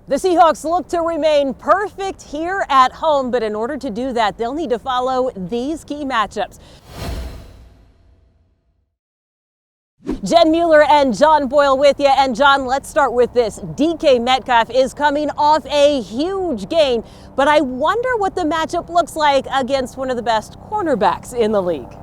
The Seahawks look to remain perfect here at home, but in order to do that, they'll need to follow these key matchups. Jen Mueller and John Boyle with you. And John, let's start with this. DK Metcalf is coming off a huge gain, but I wonder what the matchup looks like against one of the best cornerbacks in the league.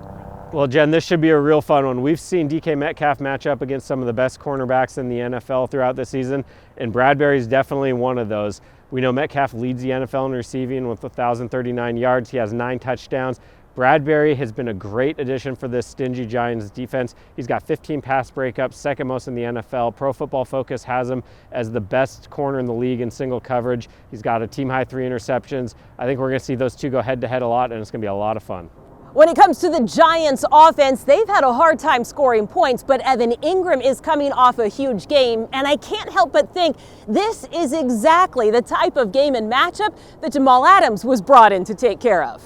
Well, Jen, this should be a real fun one. We've seen DK Metcalf match up against some of the best cornerbacks in the NFL throughout the season, and Bradbury's definitely one of those. We know Metcalf leads the NFL in receiving with 1,039 yards. He has 9 touchdowns. Bradbury has been a great addition for this stingy Giants defense. He's got 15 pass breakups, second most in the NFL. Pro Football Focus has him as the best corner in the league in single coverage. He's got a team-high 3 interceptions. I think we're going to see those two go head-to-head a lot, and it's going to be a lot of fun. When it comes to the Giants offense, they've had a hard time scoring points, but Engram is coming off a huge game, and I can't help but think this is exactly the type of game and matchup that Jamal Adams was brought in to take care of.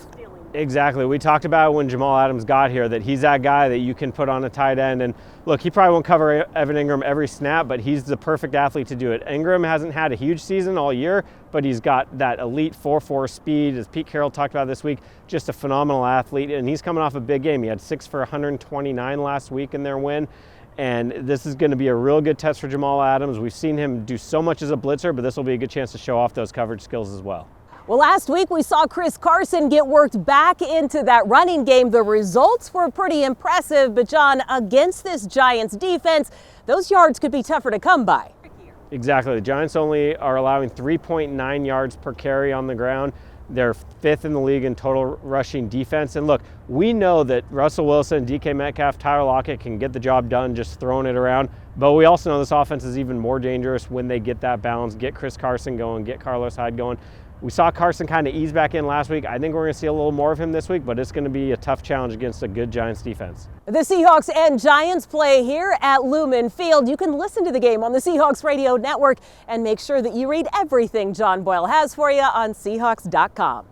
Exactly. We talked about when Jamal Adams got here that he's that guy that you can put on a tight end. And look, he probably won't cover Evan Engram every snap, but he's the perfect athlete to do it. Engram hasn't had a huge season all year, but he's got that elite 4.4 speed, as Pete Carroll talked about this week, just a phenomenal athlete. And he's coming off a big game. He had 6 for 129 last week in their win. And this is going to be a real good test for Jamal Adams. We've seen him do so much as a blitzer, but this will be a good chance to show off those coverage skills as well. Well, last week we saw Carson get worked back into that running game. The results were pretty impressive, but John, against this Giants defense, those yards could be tougher to come by. Exactly. The Giants only are allowing 3.9 yards per carry on the ground. They're 5th in the league in total rushing defense. And look, we know that Russell Wilson, DK Metcalf, Tyler Lockett can get the job done just throwing it around. But we also know this offense is even more dangerous when they get that balance, get Chris Carson going, get Carlos Hyde going. We saw Carson kind of ease back in last week. I think we're going to see a little more of him this week, but it's going to be a tough challenge against a good Giants defense. The Seahawks and Giants play here at Lumen Field. You can listen to the game on the Seahawks Radio Network and make sure that you read everything John Boyle has for you on Seahawks.com.